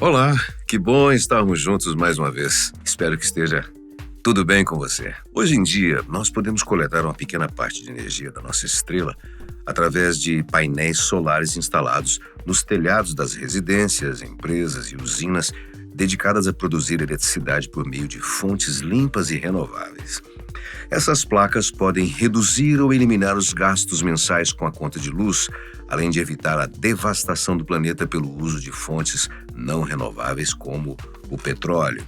Olá, que bom estarmos juntos mais uma vez. Espero que esteja tudo bem com você. Hoje em dia, nós podemos coletar uma pequena parte de energia da nossa estrela através de painéis solares instalados nos telhados das residências, empresas e usinas dedicadas a produzir eletricidade por meio de fontes limpas e renováveis. Essas placas podem reduzir ou eliminar os gastos mensais com a conta de luz, além de evitar a devastação do planeta pelo uso de fontes não renováveis como o petróleo.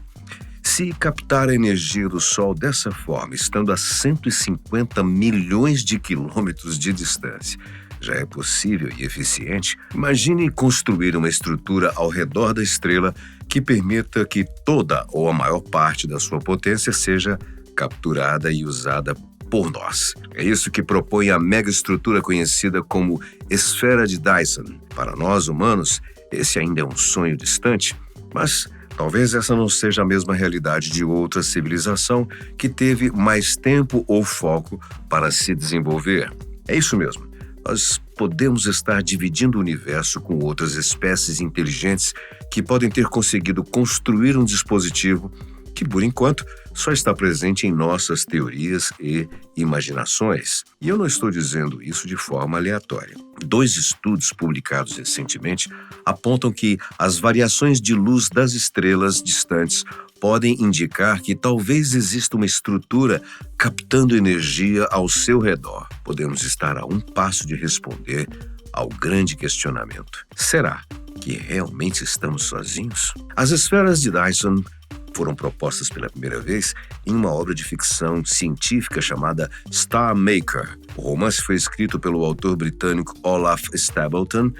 Se captar a energia do Sol dessa forma, estando a 150 milhões de quilômetros de distância, já é possível e eficiente, imagine construir uma estrutura ao redor da estrela que permita que toda ou a maior parte da sua potência seja capturada e usada por nós. É isso que propõe a megaestrutura conhecida como Esfera de Dyson. Para nós humanos, esse ainda é um sonho distante, mas talvez essa não seja a mesma realidade de outra civilização que teve mais tempo ou foco para se desenvolver. É isso mesmo. Nós podemos estar dividindo o universo com outras espécies inteligentes que podem ter conseguido construir um dispositivo que, por enquanto, só está presente em nossas teorias e imaginações. E eu não estou dizendo isso de forma aleatória. 2 estudos publicados recentemente apontam que as variações de luz das estrelas distantes podem indicar que talvez exista uma estrutura captando energia ao seu redor. Podemos estar a um passo de responder ao grande questionamento: será que realmente estamos sozinhos? As esferas de Dyson foram propostas pela primeira vez em uma obra de ficção científica chamada Star Maker. O romance foi escrito pelo autor britânico Olaf Stapledon,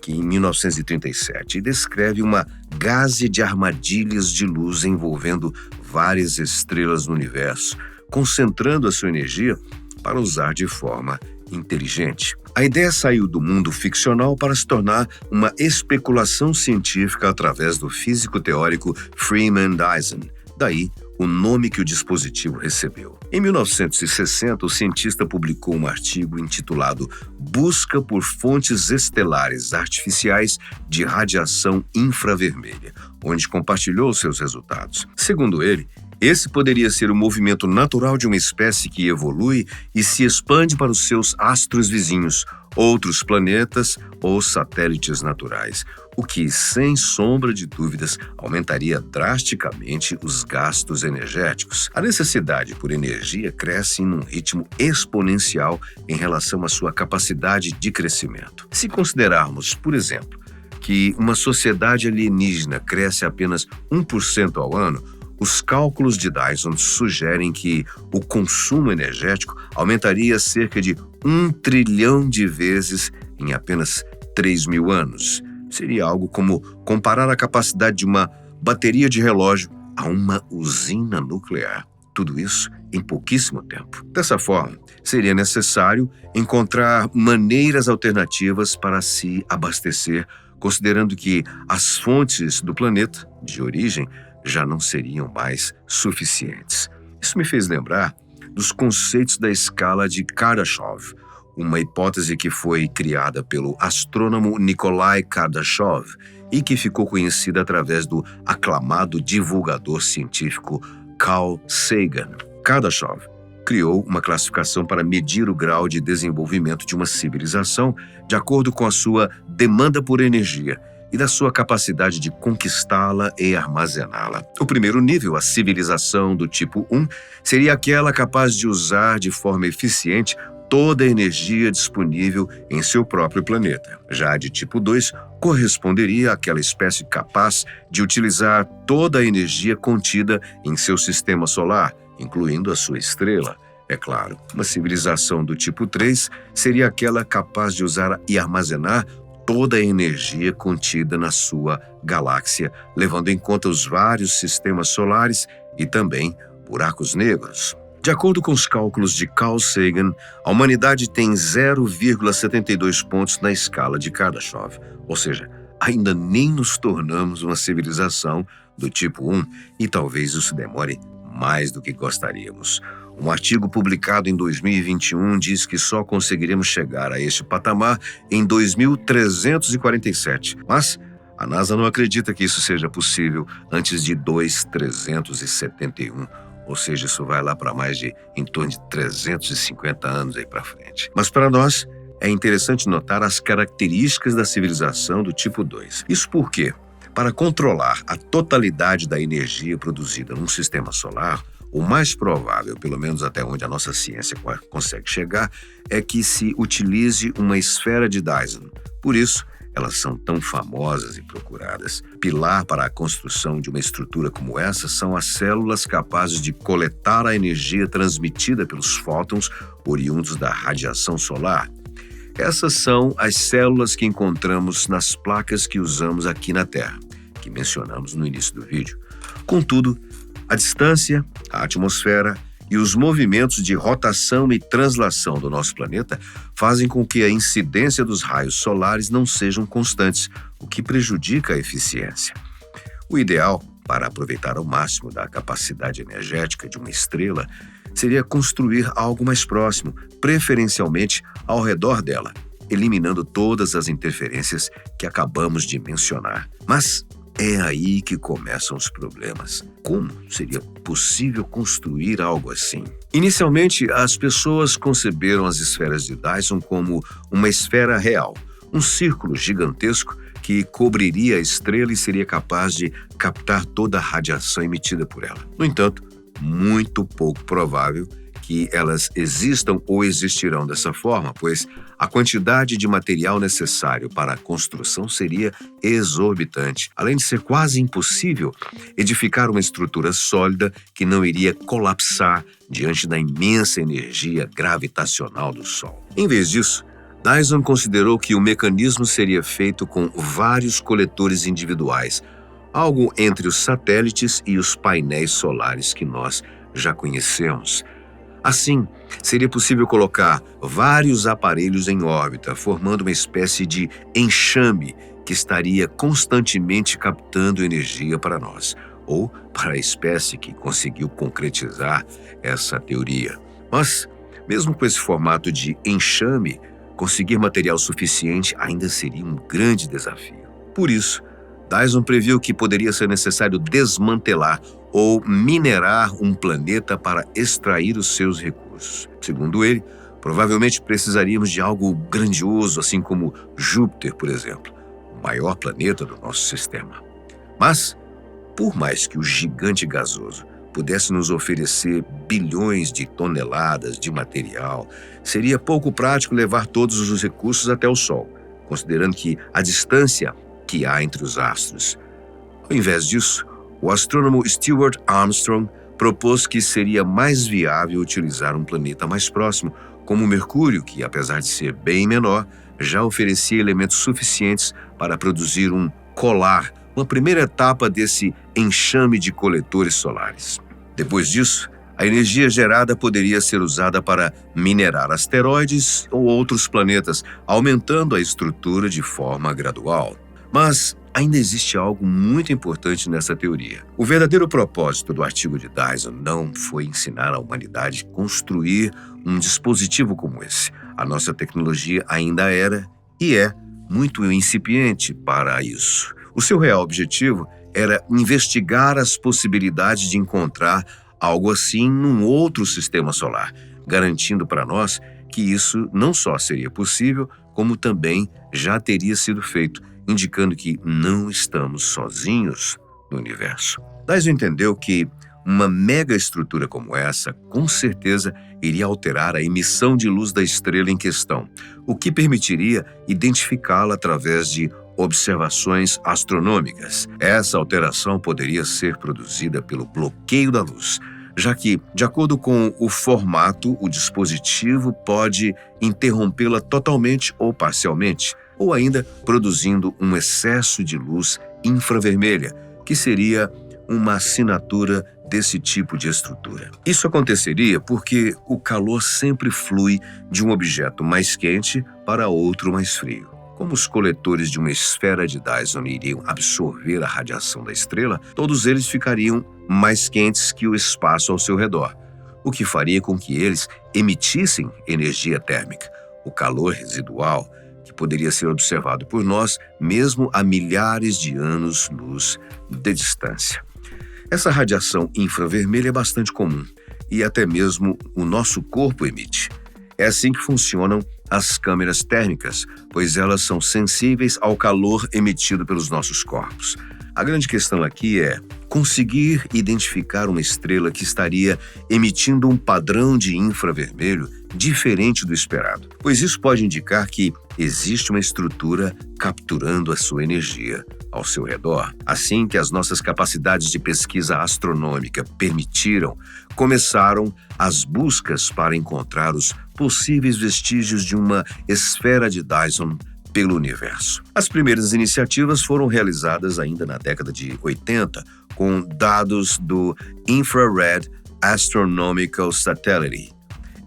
que em 1937 descreve uma gaze de armadilhas de luz envolvendo várias estrelas no universo, concentrando a sua energia para usar de forma inteligente. A ideia saiu do mundo ficcional para se tornar uma especulação científica através do físico teórico Freeman Dyson, daí o nome que o dispositivo recebeu. Em 1960, o cientista publicou um artigo intitulado Busca por Fontes Estelares Artificiais de Radiação Infravermelha, onde compartilhou seus resultados. Segundo ele, esse poderia ser o movimento natural de uma espécie que evolui e se expande para os seus astros vizinhos, outros planetas ou satélites naturais, o que, sem sombra de dúvidas, aumentaria drasticamente os gastos energéticos. A necessidade por energia cresce em um ritmo exponencial em relação à sua capacidade de crescimento. Se considerarmos, por exemplo, que uma sociedade alienígena cresce apenas 1% ao ano, os cálculos de Dyson sugerem que o consumo energético aumentaria cerca de 1 trilhão de vezes em apenas 3.000 anos. Seria algo como comparar a capacidade de uma bateria de relógio a uma usina nuclear. Tudo isso em pouquíssimo tempo. Dessa forma, seria necessário encontrar maneiras alternativas para se abastecer, considerando que as fontes do planeta de origem já não seriam mais suficientes. Isso me fez lembrar dos conceitos da escala de Kardashev, uma hipótese que foi criada pelo astrônomo Nikolai Kardashev e que ficou conhecida através do aclamado divulgador científico Carl Sagan. Kardashev criou uma classificação para medir o grau de desenvolvimento de uma civilização de acordo com a sua demanda por energia e da sua capacidade de conquistá-la e armazená-la. O primeiro nível, a civilização do tipo 1, seria aquela capaz de usar de forma eficiente toda a energia disponível em seu próprio planeta. Já a de tipo 2 corresponderia àquela espécie capaz de utilizar toda a energia contida em seu sistema solar, incluindo a sua estrela. É claro, uma civilização do tipo 3 seria aquela capaz de usar e armazenar toda a energia contida na sua galáxia, levando em conta os vários sistemas solares e também buracos negros. De acordo com os cálculos de Carl Sagan, a humanidade tem 0,72 pontos na escala de Kardashev, ou seja, ainda nem nos tornamos uma civilização do tipo 1 e talvez isso demore mais do que gostaríamos. Um artigo publicado em 2021 diz que só conseguiremos chegar a este patamar em 2347, mas A NASA não acredita que isso seja possível antes de 2371, ou seja, isso vai lá para mais de em torno de 350 anos aí para frente. Mas para nós, é interessante notar as características da civilização do tipo 2. Isso porque, para controlar a totalidade da energia produzida num sistema solar, o mais provável, pelo menos até onde a nossa ciência consegue chegar, é que se utilize uma esfera de Dyson. Por isso, elas são tão famosas e procuradas. Pilar para a construção de uma estrutura como essa são as células capazes de coletar a energia transmitida pelos fótons oriundos da radiação solar. Essas são as células que encontramos nas placas que usamos aqui na Terra, que mencionamos no início do vídeo. Contudo, a distância, a atmosfera e os movimentos de rotação e translação do nosso planeta fazem com que a incidência dos raios solares não sejam constantes, o que prejudica a eficiência. O ideal, para aproveitar ao máximo da capacidade energética de uma estrela, seria construir algo mais próximo, preferencialmente ao redor dela, eliminando todas as interferências que acabamos de mencionar. Mas é aí que começam os problemas. Como seria possível construir algo assim? Inicialmente, as pessoas conceberam as esferas de Dyson como uma esfera real, um círculo gigantesco que cobriria a estrela e seria capaz de captar toda a radiação emitida por ela. No entanto, muito pouco provável que elas existam ou existirão dessa forma, pois a quantidade de material necessário para a construção seria exorbitante. Além de ser quase impossível edificar uma estrutura sólida que não iria colapsar diante da imensa energia gravitacional do Sol. Em vez disso, Dyson considerou que o mecanismo seria feito com vários coletores individuais, algo entre os satélites e os painéis solares que nós já conhecemos. Assim, seria possível colocar vários aparelhos em órbita, formando uma espécie de enxame que estaria constantemente captando energia para nós, ou para a espécie que conseguiu concretizar essa teoria. Mas, mesmo com esse formato de enxame, conseguir material suficiente ainda seria um grande desafio. Por isso, Dyson previu que poderia ser necessário desmantelar ou minerar um planeta para extrair os seus recursos. Segundo ele, provavelmente precisaríamos de algo grandioso, assim como Júpiter, por exemplo, o maior planeta do nosso sistema. Mas, por mais que o gigante gasoso pudesse nos oferecer bilhões de toneladas de material, seria pouco prático levar todos os recursos até o Sol, considerando que a distância que há entre os astros. Ao invés disso, o astrônomo Stuart Armstrong propôs que seria mais viável utilizar um planeta mais próximo, como Mercúrio, que, apesar de ser bem menor, já oferecia elementos suficientes para produzir um colar, uma primeira etapa desse enxame de coletores solares. Depois disso, a energia gerada poderia ser usada para minerar asteroides ou outros planetas, aumentando a estrutura de forma gradual. Mas ainda existe algo muito importante nessa teoria. O verdadeiro propósito do artigo de Dyson não foi ensinar à humanidade a construir um dispositivo como esse. A nossa tecnologia ainda era e é muito incipiente para isso. O seu real objetivo era investigar as possibilidades de encontrar algo assim num outro sistema solar, garantindo para nós que isso não só seria possível, como também já teria sido feito, indicando que não estamos sozinhos no universo. Dyson entendeu que uma mega estrutura como essa, com certeza, iria alterar a emissão de luz da estrela em questão, o que permitiria identificá-la através de observações astronômicas. Essa alteração poderia ser produzida pelo bloqueio da luz, já que, de acordo com o formato, o dispositivo pode interrompê-la totalmente ou parcialmente, ou ainda produzindo um excesso de luz infravermelha, que seria uma assinatura desse tipo de estrutura. Isso aconteceria porque o calor sempre flui de um objeto mais quente para outro mais frio. Como os coletores de uma esfera de Dyson iriam absorver a radiação da estrela, todos eles ficariam mais quentes que o espaço ao seu redor, o que faria com que eles emitissem energia térmica, o calor residual, que poderia ser observado por nós mesmo a milhares de anos-luz de distância. Essa radiação infravermelha é bastante comum e até mesmo o nosso corpo emite. É assim que funcionam as câmeras térmicas, pois elas são sensíveis ao calor emitido pelos nossos corpos. A grande questão aqui é conseguir identificar uma estrela que estaria emitindo um padrão de infravermelho diferente do esperado, pois isso pode indicar que existe uma estrutura capturando a sua energia ao seu redor. Assim que as nossas capacidades de pesquisa astronômica permitiram, começaram as buscas para encontrar os possíveis vestígios de uma esfera de Dyson pelo universo. As primeiras iniciativas foram realizadas ainda na década de 80, com dados do Infrared Astronomical Satellite.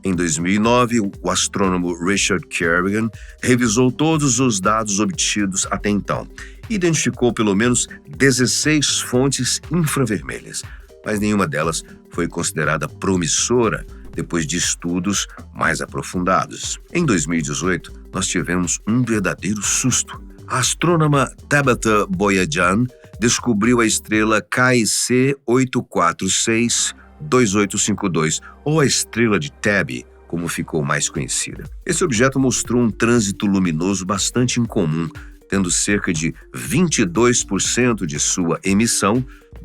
Em 2009, o astrônomo Richard Kerrigan revisou todos os dados obtidos até então e identificou pelo menos 16 fontes infravermelhas, mas nenhuma delas foi considerada promissora depois de estudos mais aprofundados. Em 2018, nós tivemos um verdadeiro susto. A astrônoma Tabitha Boyajian descobriu a estrela KIC 8462852, ou a estrela de Tabby, como ficou mais conhecida. Esse objeto mostrou um trânsito luminoso bastante incomum, tendo cerca de 22% de sua emissão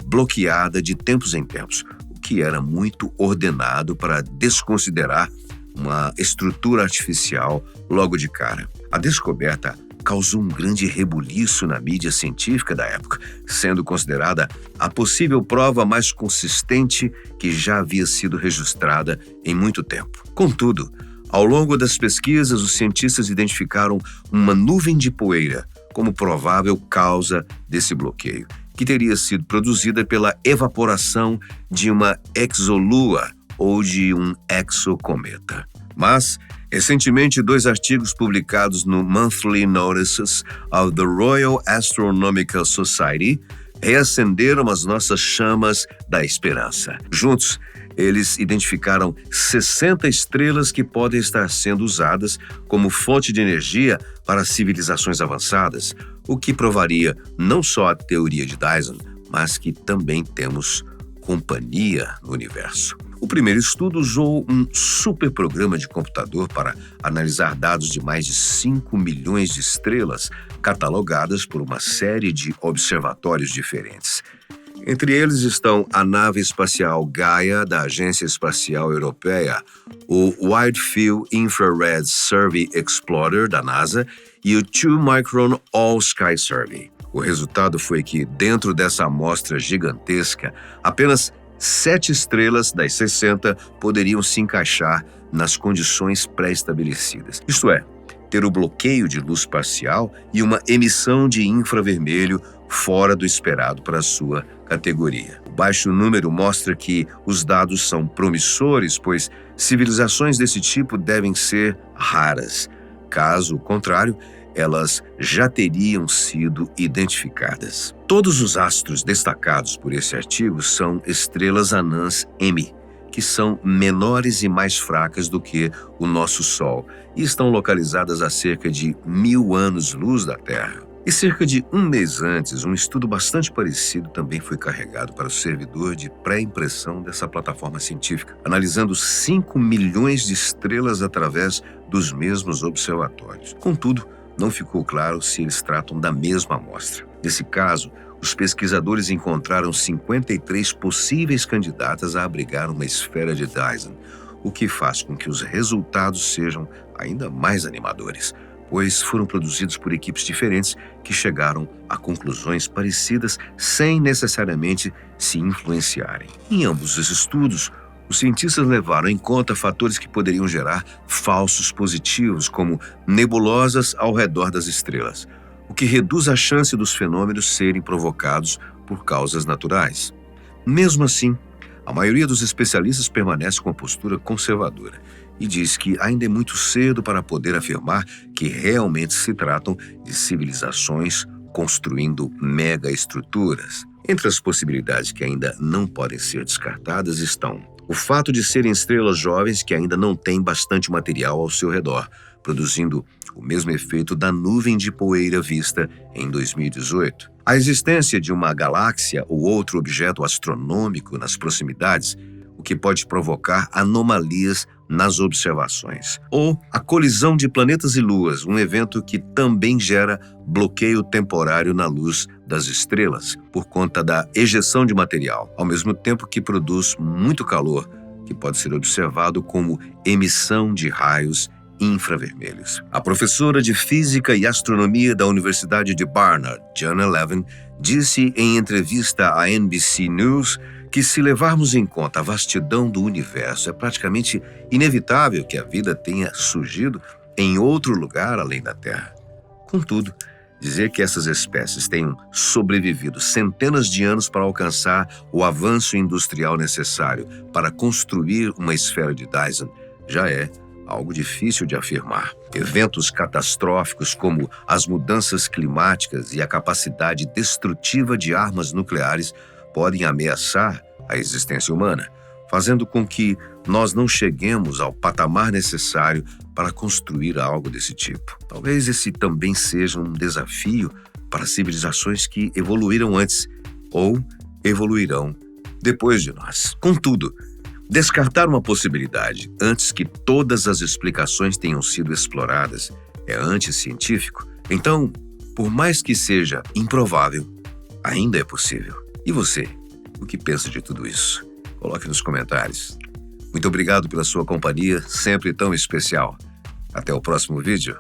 bloqueada de tempos em tempos, o que era muito ordenado para desconsiderar uma estrutura artificial logo de cara. A descoberta causou um grande rebuliço na mídia científica da época, sendo considerada a possível prova mais consistente que já havia sido registrada em muito tempo. Contudo, ao longo das pesquisas, os cientistas identificaram uma nuvem de poeira como provável causa desse bloqueio, que teria sido produzida pela evaporação de uma exolua ou de um exocometa. Mas, recentemente, 2 artigos publicados no Monthly Notices of the Royal Astronomical Society reacenderam as nossas chamas da esperança. Juntos, eles identificaram 60 estrelas que podem estar sendo usadas como fonte de energia para civilizações avançadas, o que provaria não só a teoria de Dyson, mas que também temos companhia no universo. O primeiro estudo usou um superprograma de computador para analisar dados de mais de 5 milhões de estrelas catalogadas por uma série de observatórios diferentes. Entre eles estão a nave espacial Gaia, da Agência Espacial Europeia, o Wide Field Infrared Survey Explorer, da NASA, e o 2-Micron All-Sky Survey. O resultado foi que, dentro dessa amostra gigantesca, apenas 7 estrelas das 60 poderiam se encaixar nas condições pré-estabelecidas. Isto é, ter o bloqueio de luz parcial e uma emissão de infravermelho fora do esperado para a sua categoria. O baixo número mostra que os dados são promissores, pois civilizações desse tipo devem ser raras. Caso contrário, elas já teriam sido identificadas. Todos os astros destacados por esse artigo são estrelas anãs M, que são menores e mais fracas do que o nosso Sol e estão localizadas a cerca de 1000 anos-luz da Terra. E cerca de um mês antes, um estudo bastante parecido também foi carregado para o servidor de pré-impressão dessa plataforma científica, analisando 5 milhões de estrelas através dos mesmos observatórios. Contudo, não ficou claro se eles tratam da mesma amostra. Nesse caso, os pesquisadores encontraram 53 possíveis candidatas a abrigar uma esfera de Dyson, o que faz com que os resultados sejam ainda mais animadores, pois foram produzidos por equipes diferentes que chegaram a conclusões parecidas sem necessariamente se influenciarem. Em ambos os estudos, os cientistas levaram em conta fatores que poderiam gerar falsos positivos, como nebulosas ao redor das estrelas, o que reduz a chance dos fenômenos serem provocados por causas naturais. Mesmo assim, a maioria dos especialistas permanece com a postura conservadora e diz que ainda é muito cedo para poder afirmar que realmente se tratam de civilizações construindo megaestruturas. Entre as possibilidades que ainda não podem ser descartadas estão o fato de serem estrelas jovens que ainda não têm bastante material ao seu redor, produzindo o mesmo efeito da nuvem de poeira vista em 2018. A existência de uma galáxia ou outro objeto astronômico nas proximidades, o que pode provocar anomalias nas observações. Ou a colisão de planetas e luas, um evento que também gera bloqueio temporário na luz das estrelas, por conta da ejeção de material, ao mesmo tempo que produz muito calor, que pode ser observado como emissão de raios infravermelhos. A professora de Física e Astronomia da Universidade de Barnard, Jana Levin, disse em entrevista à NBC News que, se levarmos em conta a vastidão do universo, é praticamente inevitável que a vida tenha surgido em outro lugar além da Terra. Contudo, dizer que essas espécies tenham sobrevivido centenas de anos para alcançar o avanço industrial necessário para construir uma esfera de Dyson já é algo difícil de afirmar. Eventos catastróficos como as mudanças climáticas e a capacidade destrutiva de armas nucleares podem ameaçar a existência humana, fazendo com que nós não cheguemos ao patamar necessário para construir algo desse tipo. Talvez esse também seja um desafio para civilizações que evoluíram antes ou evoluirão depois de nós. Contudo, descartar uma possibilidade antes que todas as explicações tenham sido exploradas é anticientífico. Então, por mais que seja improvável, ainda é possível. E você, o que pensa de tudo isso? Coloque nos comentários. Muito obrigado pela sua companhia, sempre tão especial. Até o próximo vídeo.